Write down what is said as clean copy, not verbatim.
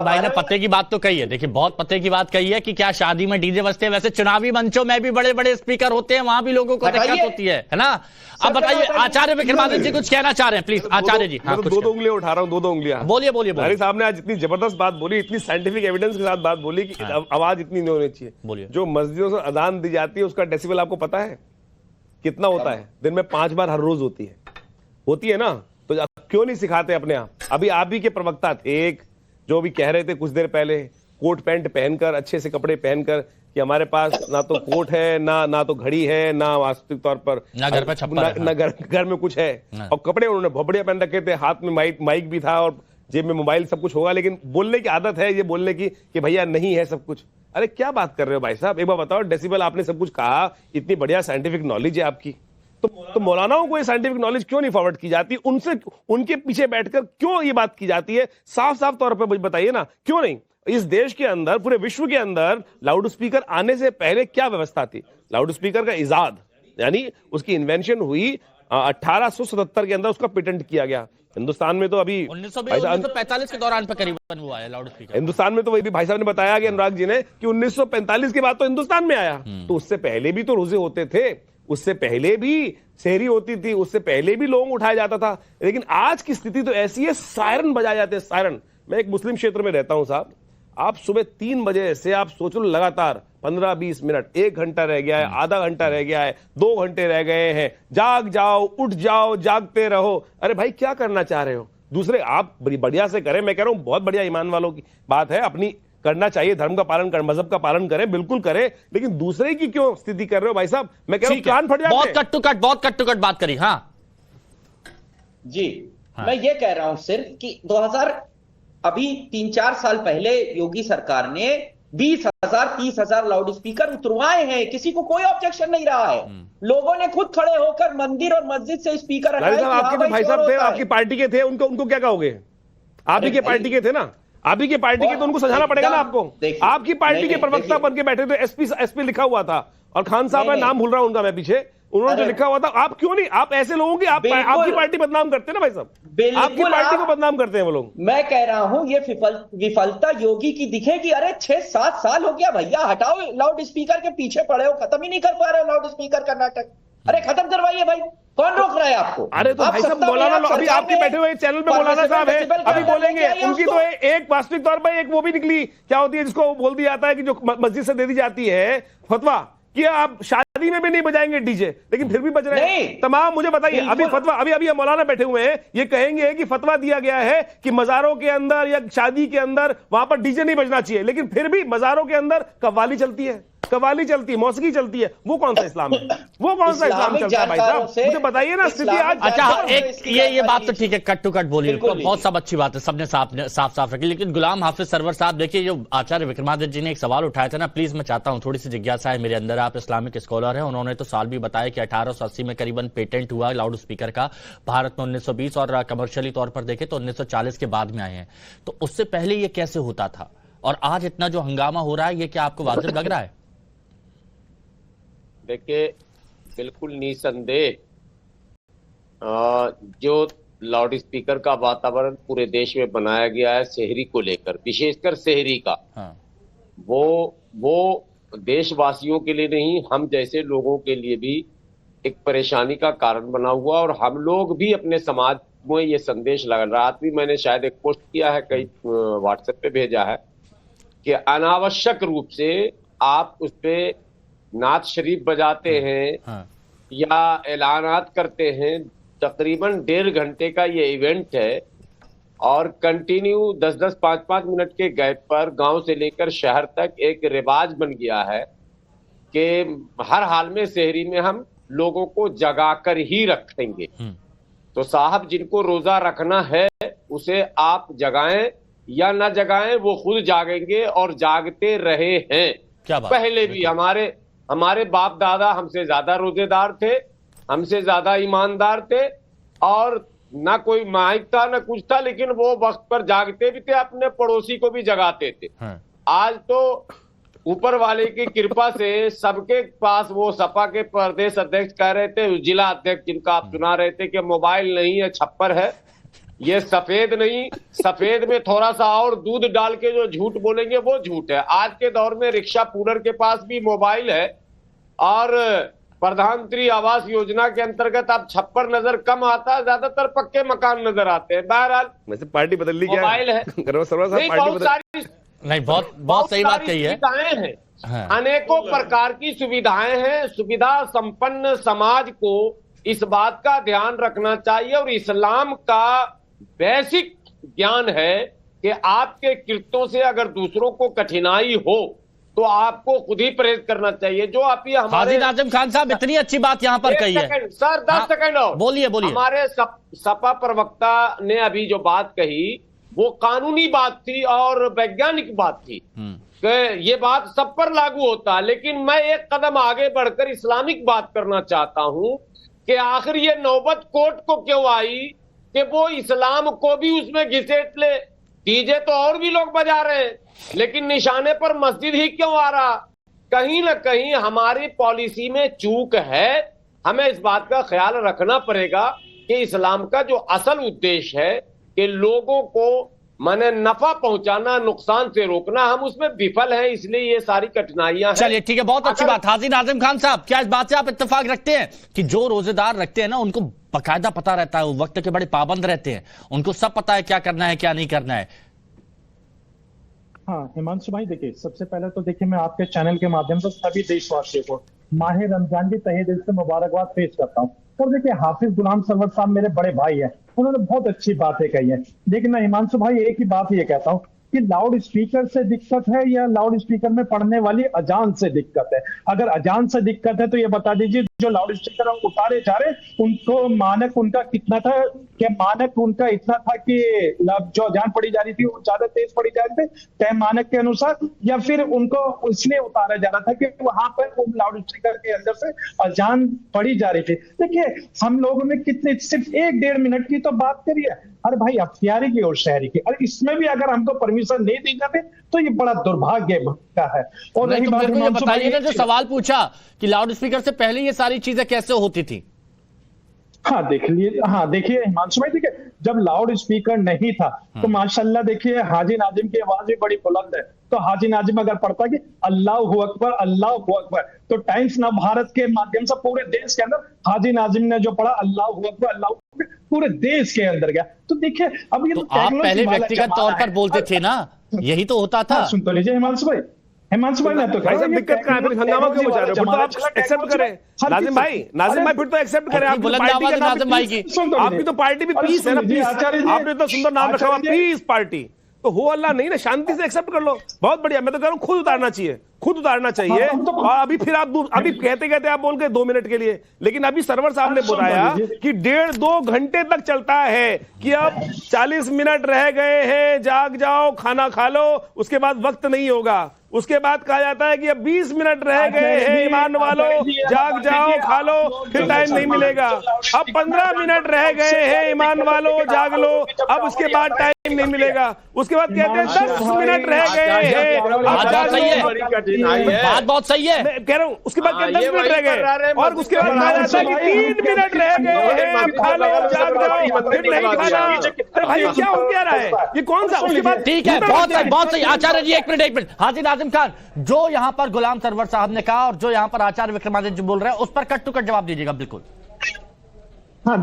भाई ने पते की बात तो कही है, देखिए बहुत पते की बात कही है कि क्या शादी में डीजे बजते हैं, वैसे चुनावी मंचों में भी बड़े बड़े स्पीकर होते हैं, वहां भी लोगों को दिक्कत होती है ना। अब बताइए आचार्य विक्रमादित्य जी कुछ कहना चाह रहे हैं, प्लीज आचार्य जी। हाँ, दो उंगलियां उठा रहा हूँ, दो उंगलियां। बोलिए बोलिए बोलिए। साहब ने आज इतनी जबरदस्त बात बोली, इतनी साइंटिफिक एविडेंस के साथ बात बोली कि आवाज इतनी नहीं होनी चाहिए। बोलिए। जो मस्जिदों से अजान दी जाती है उसका डेसिबल आपको पता है कितना होता है? दिन में 5 बार हर रोज होती है ना। तो क्यों नहीं सिखाते अपने आप? अभी आप ही के प्रवक्ता थे एक जो भी कह रहे थे कुछ देर पहले, कोट पैंट पहनकर, अच्छे से कपड़े पहनकर, कि हमारे पास ना तो कोट है, ना तो घड़ी है, ना वास्तविक तौर पर ना घर पे छप्पर है, ना घर में कुछ है। और कपड़े उन्होंने बहुत बढ़िया पहन रखे थे, हाथ में माइक भी था और जेब में मोबाइल, सब कुछ होगा, लेकिन बोलने की आदत है ये बोलने की कि भैया नहीं है सब कुछ। अरे क्या बात कर रहे हो भाई साहब, एक बार बताओ। डेसिबल आपने सब कुछ कहा, इतनी बढ़िया साइंटिफिक नॉलेज है आपकी, तो मौलानाओं को ये साइंटिफिक नॉलेज क्यों नहीं फॉरवर्ड की जाती? उनसे उनके पीछे बैठकर क्यों ये बात की जाती है? साफ साफ तौर पर बताइए ना, क्यों नहीं? इस देश के अंदर, पूरे विश्व के अंदर लाउड स्पीकर आने से पहले क्या व्यवस्था थी? लाउड स्पीकर का इजाद यानी उसकी इन्वेंशन हुई 1877 के अंदर, उसका पेटेंट किया गया। हिंदुस्तान में तो अभी 1945 के दौरान पे करीबन हुआ है लाउड स्पीकर। हिंदुस्तान में तो वही भी भाई साहब ने बताया कि अनुराग जी ने कि 1945 के बाद तो हिंदुस्तान में आया। तो उससे पहले भी तो रोजे होते थे, उससे पहले भी सेहरी होती थी, उससे पहले भी लोग उठाया जाता था। लेकिन आज की स्थिति तो ऐसी है, सायरन बजाए जाते हैं, सायरन। मैं एक मुस्लिम क्षेत्र में रहता हूं साहब, आप सुबह 3 बजे से आप सोच लो लगातार 15-20 मिनट, 1 घंटा रह गया है, आधा घंटा रह गया है, 2 घंटे रह गए हैं, जाग जाओ, उठ जाओ, जागते रहो। अरे भाई क्या करना चाह रहे हो? दूसरे आप बड़ी बढ़िया से करें, मैं कह रहा हूं बहुत बढ़िया ईमान वालों की बात है, अपनी करना चाहिए, धर्म का पालन कर, मजहब का पालन करें, बिल्कुल करें, लेकिन दूसरे की क्यों स्थिति कर रहे हो भाई साहब? मैं कह रहा हूं कान फट जाते हैं। बहुत कट टू कट बात करी। हाँ जी हाँ। मैं ये कह रहा हूं सिर्फ कि 3-4 साल पहले योगी सरकार ने 20,000-30,000 लाउड स्पीकर उतरवाए हैं, किसी को कोई ऑब्जेक्शन नहीं रहा है। लोगों ने खुद खड़े होकर मंदिर और मस्जिद से स्पीकर हटाए। आपके तो भाई साहब थे, आपकी पार्टी के थे, उनको क्या कहोगे? आप ही के पार्टी के थे ना, आप ही के पार्टी के, तो उनको समझाना पड़ेगा ना आपको। आपकी पार्टी के प्रवक्ता बन के बैठे थे, एसपी लिखा हुआ था, और खान साहब है, नाम भूल रहा हूं उनका मैं पीछे, उन्होंने जो लिखा हुआ था। आप क्यों नहीं, आप ऐसे लोगों की आपकी पार्टी बदनाम करते हैं ना भाई साहब, आपकी पार्टी को बदनाम करते हैं वो लोग। मैं कह रहा हूं ये विफलता योगी की दिखेगी। अरे 6-7 साल हो गया भैया, हटाओ लाउड स्पीकर के पीछे पड़े हो, खत्म ही नहीं कर पा रहे हो लाउड स्पीकर का नाटक। अरे खत्म करवाइए भाई, कौन रोक रहा है आपको? अरे तो भाई साहब मौलाना, अभी आपके बैठे हुए चैनल पे मौलाना साहब है, अभी बोलेंगे। उनकी तो एक वास्तविक तौर पर एक वो भी निकली, क्या होती है जिसको बोल दिया जाता है कि जो मस्जिद से दे दी जाती है फतवा कि आप शादी में भी नहीं बजाएंगे डीजे, लेकिन फिर भी बज रहे हैं तमाम। मुझे बताइए, अभी फतवा, अभी मौलाना बैठे हुए हैं, ये कहेंगे कि फतवा दिया गया है कि मजारों के अंदर या शादी के अंदर वहां पर डीजे नहीं बजना चाहिए, लेकिन फिर भी मजारों के अंदर कव्वाली चलती है, मौसीकी चलती है। वो कौन सा इस्लाम है? वो कौन सा इस्लाम चलता है भाई साहब? मुझे बताइए ना स्थिति आज। अच्छा एक ये बात तो ठीक है, कट टू कट बोलिए, बहुत सब अच्छी बात है, सबने साफ रखी। लेकिन गुलाम हाफिज सरवर साहब, देखिए जो आचार्य विक्रमादित्य जी ने एक सवाल उठाया था ना, प्लीज मैं चाहता हूं, थोड़ी सी जिज्ञासा है मेरे अंदर, आप इस्लामिक स्कॉलर हैं, उन्होंने तो साल भी बताया कि 1880 में करीबन पेटेंट हुआ लाउड स्पीकर का, भारत में 1920, और कमर्शियली तौर पर देखें तो 1940 के बाद में आए हैं। तो उससे पहले ये कैसे होता था, और आज इतना जो हंगामा हो रहा है, ये क्या आपको वाजिब लग रहा है? देखिए बिल्कुल निसंदेह जो लाउड स्पीकर का वातावरण पूरे देश में बनाया गया है शहरी को लेकर, विशेषकर शहरी का, हाँ। वो देशवासियों के लिए नहीं, हम जैसे लोगों के लिए भी एक परेशानी का कारण बना हुआ। और हम लोग भी अपने समाज में ये संदेश लगा, रात भी मैंने शायद एक पोस्ट किया है, कई व्हाट्सएप पे भेजा है कि अनावश्यक रूप से आप उस पे नात शरीफ बजाते हैं, हाँ। या ऐलानात करते हैं। तकरीबन 1.5 घंटे का ये इवेंट है, और कंटिन्यू 10-10, 5-5 मिनट के गैप पर गांव से लेकर शहर तक एक रिवाज बन गया है कि हर हाल में शहरी में हम लोगों को जगाकर ही रखेंगे। तो साहब, जिनको रोजा रखना है उसे आप जगाएं या ना जगाएं, वो खुद जागेंगे और जागते रहे हैं। क्या बात? पहले भी हमारे बाप दादा हमसे ज्यादा रोजेदार थे, हमसे ज्यादा ईमानदार थे, और ना कोई माइक था ना कुछ था, लेकिन वो वक्त पर जागते भी थे, अपने पड़ोसी को भी जगाते थे। हाँ। आज तो ऊपर वाले की कृपा से सबके पास, वो सपा के प्रदेश अध्यक्ष कह रहे थे, जिला अध्यक्ष जिनका आप सुना रहे थे कि मोबाइल नहीं है, छप्पर है, ये सफेद नहीं, सफेद में थोड़ा सा और दूध डाल के जो झूठ बोलेंगे वो झूठ है। आज के दौर में रिक्शा पूलर के पास भी मोबाइल है और प्रधानमंत्री आवास योजना के अंतर्गत अब छप्पर नजर कम आता है, ज्यादातर पक्के मकान नजर आते हैं। बहरहाल वैसे पार्टी बदल ली क्या मोबाइल है, नहीं बहुत सारी, नहीं बहुत सही बात कही है। सुविधाएं हैं, हाँ। अनेकों प्रकार की सुविधाएं हैं। सुविधा संपन्न समाज को इस बात का ध्यान रखना चाहिए और इस्लाम का बेसिक ज्ञान है कि आपके कृत्यों से अगर दूसरों को कठिनाई हो तो आपको खुद ही परहेज करना चाहिए। जो आप ये हमारे हाजी नाजिम खान साहब इतनी अच्छी बात यहाँ पर कही है सर, 10 सेकंड और बोलिए बोलिए। हमारे सपा प्रवक्ता ने अभी जो बात कही वो कानूनी बात थी और वैज्ञानिक बात थी कि ये बात सब पर लागू होता है, लेकिन मैं एक कदम आगे बढ़कर इस्लामिक बात करना चाहता हूं कि आखिर ये नौबत कोर्ट को क्यों आई कि वो इस्लाम को भी उसमें घिसेट ले। डीजे तो और भी लोग बजा रहे हैं, लेकिन निशाने पर मस्जिद ही क्यों आ रहा? कहीं ना कहीं हमारी पॉलिसी में चूक है। हमें इस बात का ख्याल रखना पड़ेगा कि इस्लाम का जो असल उद्देश्य है कि लोगों को माने नफा पहुंचाना, नुकसान से रोकना, हम उसमें विफल हैं, इसलिए ये सारी कठिनाइयां हैं। चलिए ठीक है, बहुत अच्छी बात। हाजी नाजिम खान साहब, क्या इस बात से आप इत्तेफाक रखते हैं कि जो रोजेदार रखते हैं ना उनको बाकायदा पता रहता है, वो वक्त के बड़े पाबंद रहते हैं, उनको सब पता है क्या करना है क्या नहीं करना है? हाँ हिमांशु भाई, देखिए सबसे पहले तो देखिए मैं आपके चैनल के माध्यम से सभी देशवासियों को माह रमजान की तहे दिल से मुबारकबाद पेश करता हूँ। और देखिए हाफिज गुलाम सरवर साहब मेरे बड़े भाई हैं, उन्होंने बहुत अच्छी बातें कही है। लेकिन मैं हिमांशु भाई एक ही बात ये कहता हूँ कि लाउड स्पीकर से दिक्कत है या लाउड स्पीकर में पढ़ने वाली अजान से दिक्कत है। अगर अजान से दिक्कत है तो ये बता दीजिए जो लाउड स्पीकर उतारे जा रहे उनको मानक उनका कितना था? क्या मानक उनका इतना था कि जो अजान पढ़ी जा रही थी वो ज्यादा तेज पढ़ी जा रही थी तय मानक के अनुसार, या फिर उनको इसलिए उतारा जा रहा था कि वहां पर वो लाउड स्पीकर के अंदर से अजान पढ़ी जा रही थी? देखिए हम लोगों ने कितने सिर्फ 1-1.5 मिनट की तो बात करी है। अरे भाई अख्तियारी की और शहरी की, अरे इसमें भी अगर हमको परमिशन नहीं दी जाती तो ये बड़ा दुर्भाग्य का है। और नहीं तो मेरे को ये बताइए ना, जो सवाल पूछा कि लाउड स्पीकर से पहले ये सारी चीजें कैसे होती थी? हाँ देखिए हिमांशु भाई, देखिए जब लाउड स्पीकर नहीं था तो माशाल्लाह देखिए हाजी नाजिम की आवाज भी बड़ी बुलंद है। तो हाजी नाजिम अगर पढ़ता कि अल्लाहु अकबर अल्लाहु अकबर, तो टाइम्स नव भारत के माध्यम से पूरे देश के अंदर हाजी नाजिम ने जो पढ़ा अल्लाहु अकबर अल्लाहु अकबर, पूरे देश के अंदर गया। तो देखिए अब ये तो आप पहले व्यक्तिगत तौर पर बोलते थे ना, यही तो होता था। सुन तो लीजिए हिमांशु भाई, मैं तो भाई साहब दिक्कत क्या है? फिर हंगामा क्यों मचा रहे हो? फिर तो आप एक्सेप्ट करें नाजिम भाई फिर तो एक्सेप्ट करें। आपकी पार्टी का नाम भाई की, आपकी तो पार्टी भी पीस है ना, पीस। आपने तो सुंदर नाम रखा हुआ पीस पार्टी, तो हो अल्लाह नहीं ना, शांति से एक्सेप्ट कर लो। बहुत बढ़िया, मैं तो कह रहा हूँ खुद उतारना चाहिए, खुद उतारना चाहिए। और अभी फिर आप अभी कहते आप बोल गए 2 मिनट के लिए, लेकिन अभी सरवर साहब ने बताया कि 1.5-2 घंटे तक चलता है कि अब 40 मिनट रह गए हैं, जाग जाओ, खाना खा लो, उसके बाद वक्त नहीं होगा। उसके बाद कहा जाता है कि अब 20 मिनट रह गए हैं, ईमान वालों जाग जाओ, खा लो, फिर टाइम नहीं मिलेगा। अब 15 मिनट रह गए हैं, ईमान वालों जाग लो, अब उसके बाद टाइम नहीं मिलेगा। उसके बाद कहते हैं 10 मिनट रह गए हैं, बात बहुत सही है, मैं कह रहा हूँ। उसके बाद 10 मिनट रह गए और उसके बाद कहा जाता है कि 3 मिनट रह गए हैं, अब खा लो, जाग जाओ, फिर नहीं खाना। अरे भाई क्या हो क्या रहा है? ये कौन सा? उसके बाद ठीक है, बहुत सही। आचार्य जी एक मिनट हाजी नाजिम खान, जो यहां पर गुलाम सरवर साहब ने कहा और जो यहां पर आचार्य विक्रमादित्य जी बोल रहे हैं उस पर कट टू कट जवाब दीजिएगा। बिल्कुल। हाँ